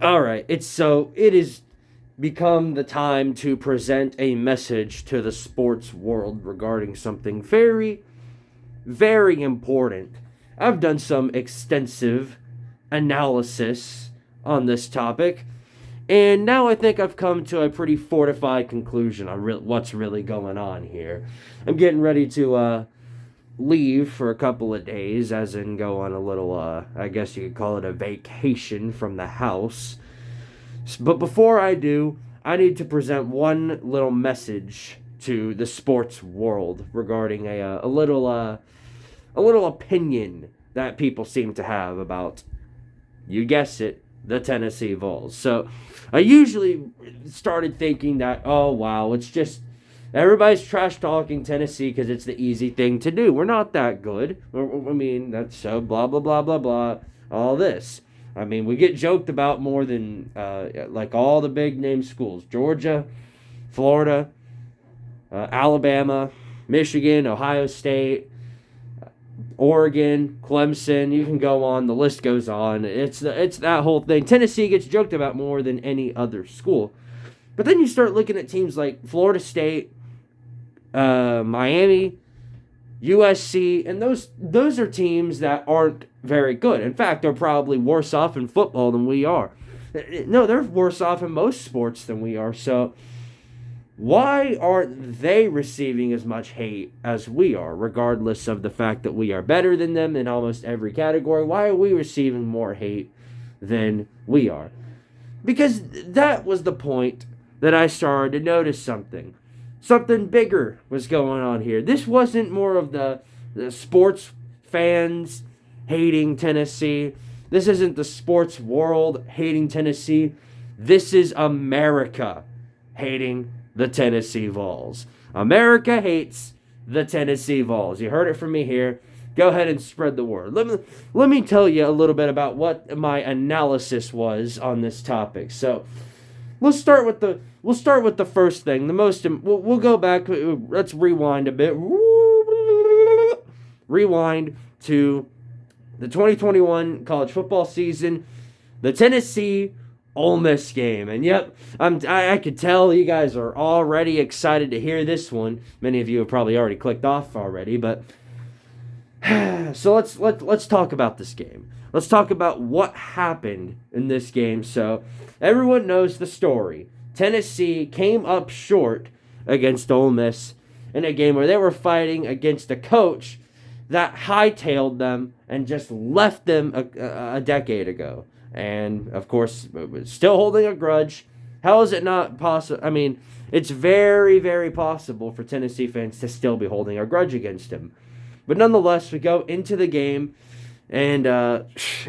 All right, it is become the time to present a message to the sports world regarding something very, very important. I've done some extensive analysis on this topic, and now I think I've come to a pretty fortified conclusion on what's really going on here. I'm getting ready to leave for a couple of days, as in go on a little, I guess you could call it a vacation from the house. But before I do, I need to present one little message to the sports world regarding a little opinion that people seem to have about, you guessed it, the Tennessee Vols. So I usually started thinking that, oh wow, it's just everybody's trash talking Tennessee because it's the easy thing to do. We're not that good. I mean, that's so blah blah blah blah blah. All this. I mean, we get joked about more than like all the big name schools: Georgia, Florida, Alabama, Michigan, Ohio State, Oregon, Clemson. You can go on. The list goes on. It's that whole thing. Tennessee gets joked about more than any other school. But then you start looking at teams like Florida State, Miami, USC, and those are teams that aren't very good. In fact, they're probably worse off in football than we are. No, they're worse off in most sports than we are. So why aren't they receiving as much hate as we are, regardless of the fact that we are better than them in almost every category? Why are we receiving more hate than we are? Because that was the point that I started to notice something. Something bigger was going on here. This wasn't more of the sports fans hating Tennessee. This isn't the sports world hating Tennessee. This is America hating the Tennessee Vols. America hates the Tennessee Vols. You heard it from me here. Go ahead and spread the word. Let me tell you a little bit about what my analysis was on this topic. So, we'll start with the first thing. We'll go back. Let's rewind a bit. Rewind to the 2021 college football season, the Tennessee Ole Miss game. And yep, I could tell you guys are already excited to hear this one. Many of you have probably already clicked off already, but so let's talk about this game. Let's talk about what happened in this game. So everyone knows the story. Tennessee came up short against Ole Miss in a game where they were fighting against a coach that hightailed them and just left them a decade ago. And, of course, still holding a grudge. How is it not possible? I mean, it's very, very possible for Tennessee fans to still be holding a grudge against him. But nonetheless, we go into the game, and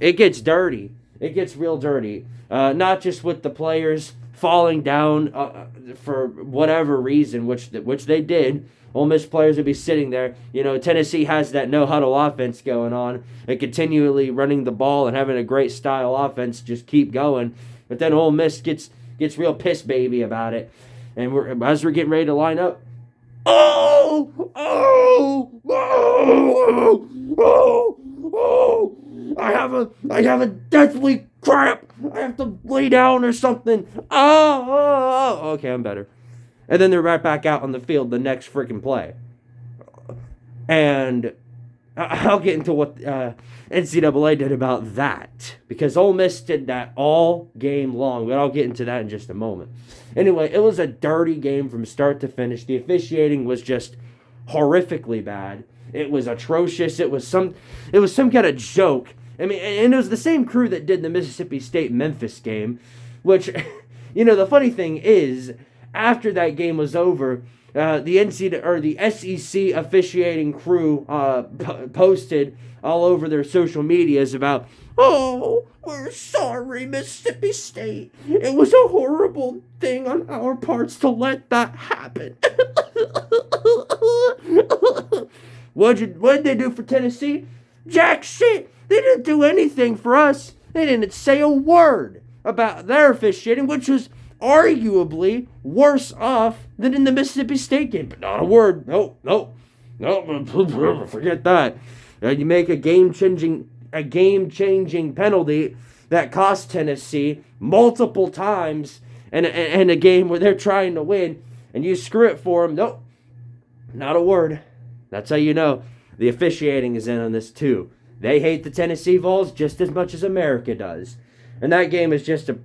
it gets dirty. It gets real dirty. Not just with the players falling down for whatever reason, which they did. Ole Miss players would be sitting there. You know, Tennessee has that no-huddle offense going on and continually running the ball and having a great style offense, just keep going. But then Ole Miss gets real piss baby about it. And as we're getting ready to line up, I have a deathly cramp. I have to lay down or something. Okay, I'm better. And then they're right back out on the field the next freaking play. And I'll get into what NCAA did about that. Because Ole Miss did that all game long. But I'll get into that in just a moment. Anyway, it was a dirty game from start to finish. The officiating was just horrifically bad. It was atrocious. It was some kind of joke. I mean, and it was the same crew that did the Mississippi State-Memphis game. Which, you know, the funny thing is, after that game was over, the SEC officiating crew posted all over their social medias about, oh, we're sorry, Mississippi State. It was a horrible thing on our parts to let that happen. What'd they do for Tennessee? Jack shit. They didn't do anything for us. They didn't say a word about their officiating, which was arguably worse off than in the Mississippi State game. But not a word. No, forget that. You make a game-changing penalty, that cost Tennessee multiple times in a game where they're trying to win, and you screw it for them. Nope, not a word. That's how you know the officiating is in on this too. They hate the Tennessee Vols just as much as America does. And that game is just a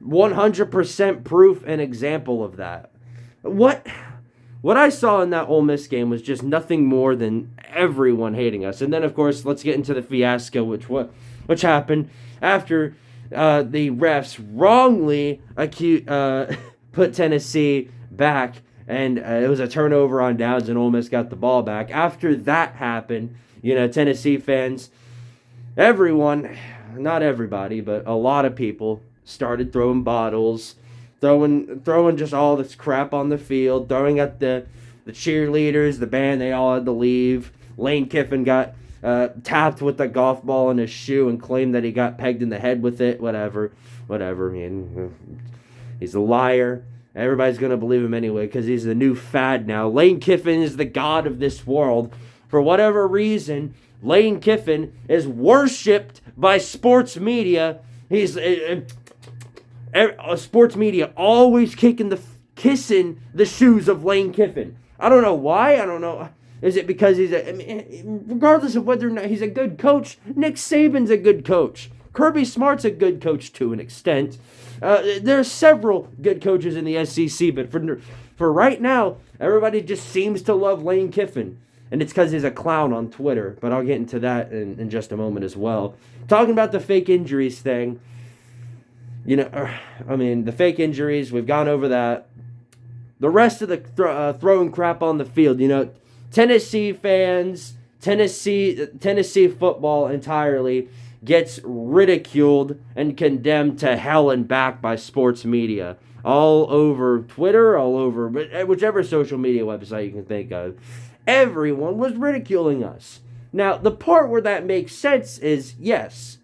100% proof and example of that. What I saw in that Ole Miss game was just nothing more than everyone hating us. And then, of course, let's get into the fiasco, which happened after the refs wrongly put Tennessee back, and it was a turnover on downs, and Ole Miss got the ball back. After that happened, Tennessee fans, everyone, not everybody, but a lot of people started throwing bottles, throwing just all this crap on the field, throwing at the cheerleaders, the band. They all had to leave. Lane Kiffin got tapped with a golf ball in his shoe and claimed that he got pegged in the head with it. Whatever. I mean, he's a liar. Everybody's going to believe him anyway because he's the new fad now. Lane Kiffin is the god of this world. For whatever reason, Lane Kiffin is worshipped by sports media. He's sports media always kissing the shoes of Lane Kiffin. I don't know why. I don't know. Is it because regardless of whether or not he's a good coach, Nick Saban's a good coach. Kirby Smart's a good coach to an extent. There are several good coaches in the SEC, but for right now, everybody just seems to love Lane Kiffin. And it's because he's a clown on Twitter. But I'll get into that in just a moment as well. Talking about the fake injuries thing. The fake injuries, we've gone over that. The rest of the throwing crap on the field, Tennessee fans, Tennessee football entirely gets ridiculed and condemned to hell and back by sports media. All over Twitter, all over whichever social media website you can think of. Everyone was ridiculing us. Now, the part where that makes sense is, yes,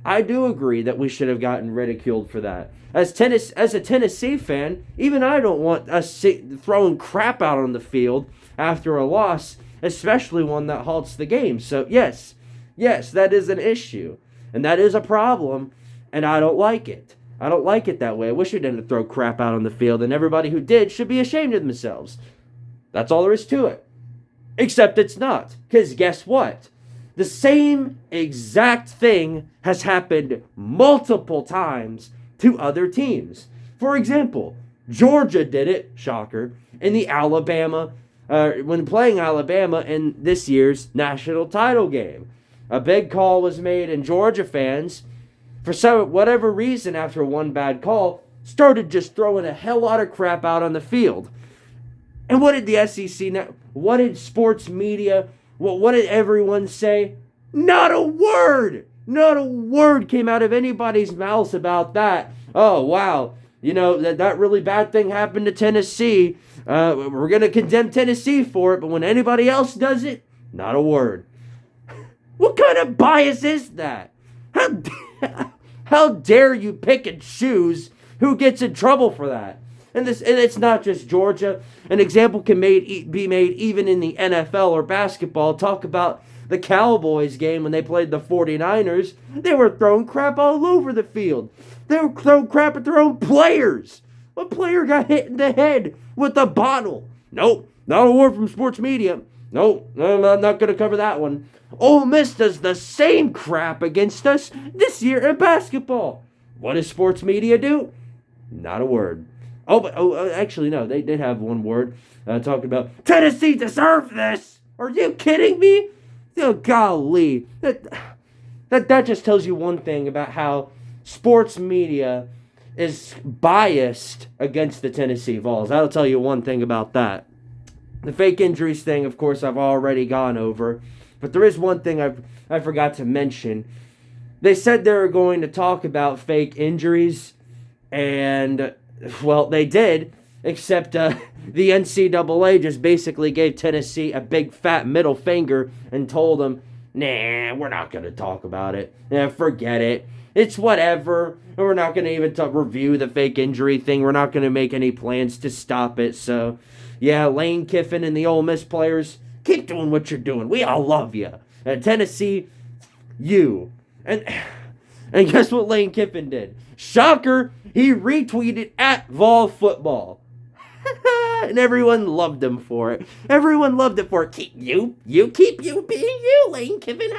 I do agree that we should have gotten ridiculed for that. As a Tennessee fan, even I don't want us throwing crap out on the field after a loss, especially one that halts the game. So, yes, that is an issue. And that is a problem, and I don't like it. I don't like it that way. I wish we didn't throw crap out on the field, and everybody who did should be ashamed of themselves. That's all there is to it. Except it's not. Because guess what? The same exact thing has happened multiple times to other teams. For example, Georgia did it, shocker, in the when playing Alabama in this year's national title game. A big call was made, and Georgia fans, for whatever reason, after one bad call, started just throwing a hell lot of crap out on the field. And what did the SEC know? What did sports media, what did everyone say? Not a word! Not a word came out of anybody's mouths about that. Oh, wow. That really bad thing happened to Tennessee. We're going to condemn Tennessee for it, but when anybody else does it, not a word. What kind of bias is that? How dare you pick and choose who gets in trouble for that? And it's not just Georgia. An example can be made even in the NFL or basketball. Talk about the Cowboys game when they played the 49ers. They were throwing crap all over the field. They were throwing crap at their own players. What player got hit in the head with a bottle? Nope, not a word from sports media. Nope, I'm not going to cover that one. Ole Miss does the same crap against us this year in basketball. What does sports media do? Not a word. Actually, no, they did have one word talking about Tennessee deserved this. Are you kidding me? Oh, golly. That just tells you one thing about how sports media is biased against the Tennessee Vols. That'll tell you one thing about that. The fake injuries thing, of course, I've already gone over. But there is one thing I forgot to mention. They said they were going to talk about fake injuries, and, well, they did, except the NCAA just basically gave Tennessee a big fat middle finger and told them, nah, we're not going to talk about it. Forget it. It's whatever. We're not going to even review the fake injury thing. We're not going to make any plans to stop it. So, yeah, Lane Kiffin and the Ole Miss players, keep doing what you're doing. We all love you. Tennessee, you. And And guess what Lane Kiffin did? Shocker, he retweeted at Vol Football. And everyone loved him for it. Everyone loved it for it. Keep you keep you being you, Lane Kiffin.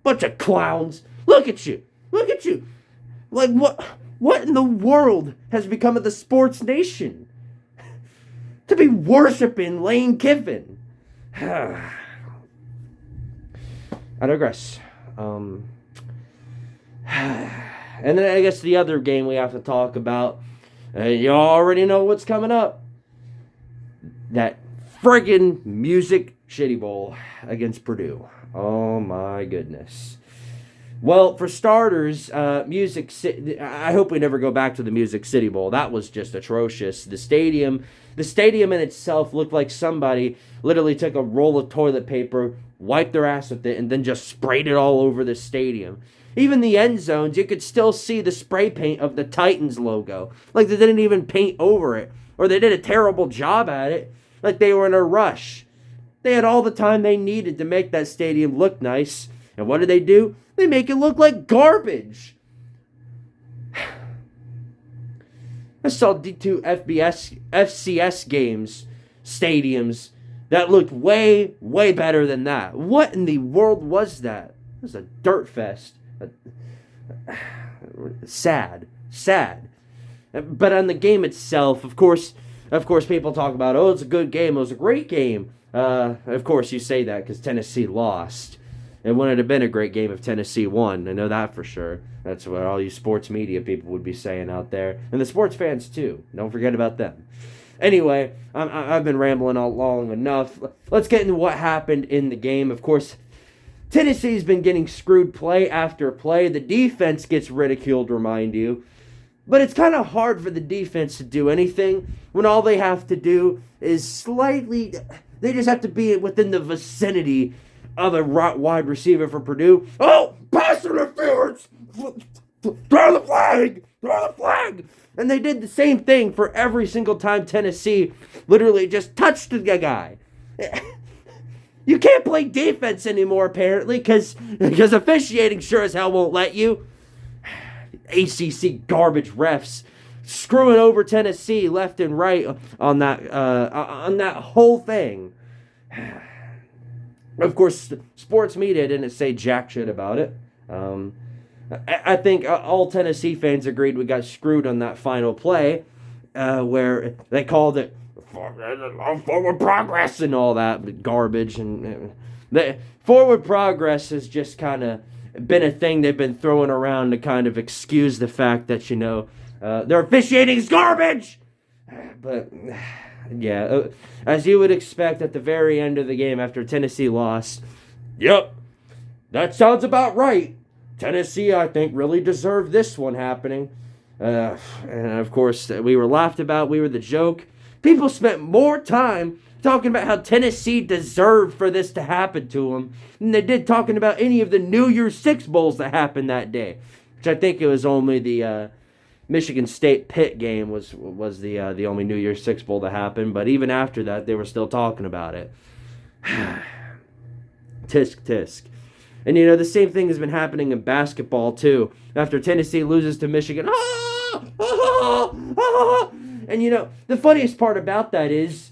Bunch of clowns. Look at you. Look at you. Like what in the world has become of the sports nation? To be worshiping Lane Kiffin. I digress. And then I guess the other game we have to talk about, you already know what's coming up. That friggin' Music Shitty Bowl against Purdue. Oh my goodness. Well, for starters, I hope we never go back to the Music City Bowl. That was just atrocious. The stadium in itself looked like somebody literally took a roll of toilet paper, wiped their ass with it, and then just sprayed it all over the stadium. Even the end zones, you could still see the spray paint of the Titans logo. Like they didn't even paint over it. Or they did a terrible job at it. Like they were in a rush. They had all the time they needed to make that stadium look nice. And what do? They make it look like garbage. I saw D2 FCS games, stadiums, that looked way, way better than that. What in the world was that? It was a dirt fest. Sad. But on the game itself, of course, people talk about, oh, it's a good game. It was a great game. Of course, you say that because Tennessee lost. It wouldn't have been a great game if Tennessee won. I know that for sure. That's what all you sports media people would be saying out there. And the sports fans, too. Don't forget about them. Anyway, I've been rambling all long enough. Let's get into what happened in the game. Of course, Tennessee's been getting screwed play after play. The defense gets ridiculed, remind you. But it's kind of hard for the defense to do anything when all they have to do is they just have to be within the vicinity of a wide receiver for Purdue. Oh, pass interference! Throw the flag! And they did the same thing for every single time Tennessee literally just touched the guy. You can't play defense anymore, apparently, because officiating sure as hell won't let you. ACC garbage refs screwing over Tennessee left and right on that whole thing. Of course, sports media didn't say jack shit about it. I think all Tennessee fans agreed we got screwed on that final play, where they called it forward progress and all that garbage. And the forward progress has just kind of been a thing they've been throwing around to kind of excuse the fact that, their officiating is garbage. But yeah, as you would expect at the very end of the game after Tennessee lost, yep, that sounds about right. Tennessee, I think, really deserved this one happening. And of course, we were laughed about. We were the joke. People spent more time talking about how Tennessee deserved for this to happen to them than they did talking about any of the New Year's Six Bowls that happened that day. Which I think it was only the Michigan State Pitt game was the only New Year's Six Bowl that happened. But even after that, they were still talking about it. Tisk. And, the same thing has been happening in basketball, too. After Tennessee loses to Michigan. And, the funniest part about that is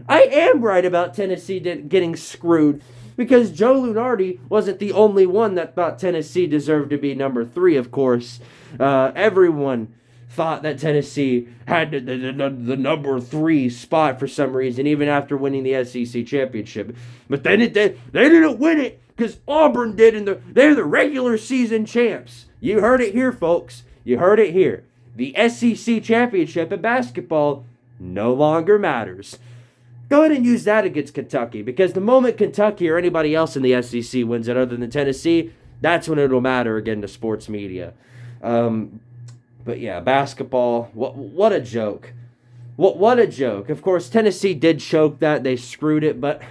I am right about Tennessee getting screwed because Joe Lunardi wasn't the only one that thought Tennessee deserved to be number 3, of course. Everyone thought that Tennessee had the number 3 spot for some reason, even after winning the SEC championship. But they didn't win it because Auburn did, and they're the regular season champs. You heard it here, folks. You heard it here. The SEC championship in basketball no longer matters. Go ahead and use that against Kentucky, because the moment Kentucky or anybody else in the SEC wins it other than Tennessee, that's when it'll matter again to sports media. But yeah, basketball, what a joke. What a joke. Of course, Tennessee did choke that. They screwed it, but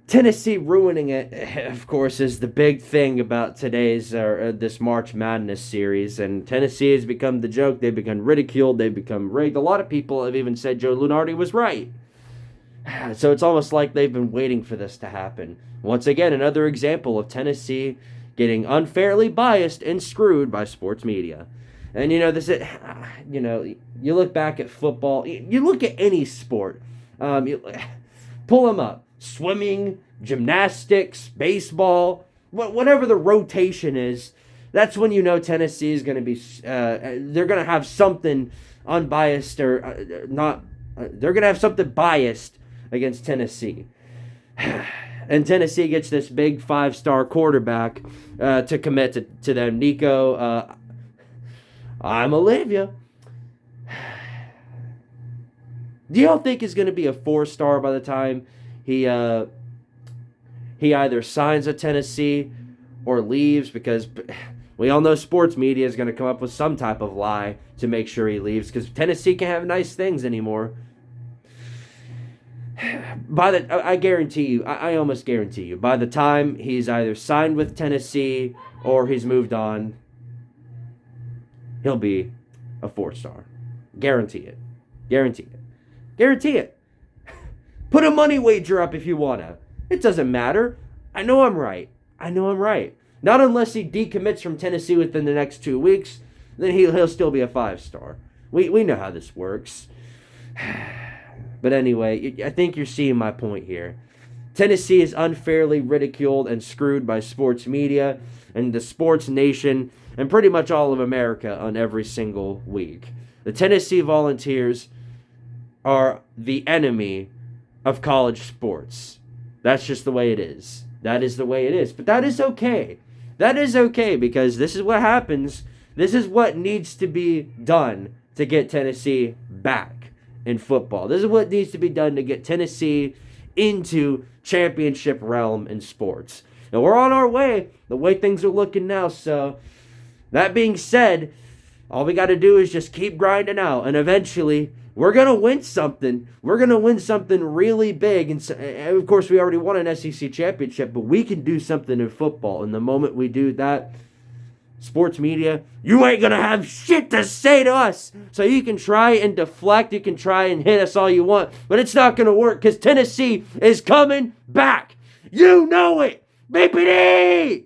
Tennessee ruining it, of course, is the big thing about this March Madness series. And Tennessee has become the joke. They've become ridiculed. They've become rigged. A lot of people have even said Joe Lunardi was right. So it's almost like they've been waiting for this to happen. Once again, another example of Tennessee getting unfairly biased and screwed by sports media. And you look back at football, you look at any sport, pull them up: swimming, gymnastics, baseball, whatever the rotation is. That's when you know Tennessee is going to be. They're going to have something unbiased or not. They're going to have something biased against Tennessee. And Tennessee gets this big 5-star quarterback to commit to them. Nico, I'm Olivia. Do y'all think he's going to be a 4-star by the time he either signs at Tennessee or leaves? Because we all know sports media is going to come up with some type of lie to make sure he leaves, because Tennessee can't have nice things anymore. I guarantee you, I almost guarantee you, by the time he's either signed with Tennessee or he's moved on, he'll be a 4-star. Guarantee it. Guarantee it. Guarantee it. Put a money wager up if you wanna. It doesn't matter. I know I'm right. Not unless he decommits from Tennessee within the next 2 weeks, then he'll still be a 5-star. We know how this works. But anyway, I think you're seeing my point here. Tennessee is unfairly ridiculed and screwed by sports media and the sports nation and pretty much all of America on every single week. The Tennessee Volunteers are the enemy of college sports. That's just the way it is. That is the way it is. But that is okay. That is okay, because this is what happens. This is what needs to be done to get Tennessee back in football. This is what needs to be done to get Tennessee into championship realm in sports. And we're on our way, the way things are looking now. So that being said, all we got to do is just keep grinding out, and eventually we're going to win something. We're going to win something really big. And of course, we already won an SEC championship, but we can do something in football. And the moment we do that, sports media, you ain't going to have shit to say to us. So you can try and deflect. You can try and hit us all you want. But it's not going to work, because Tennessee is coming back. You know it. BPD!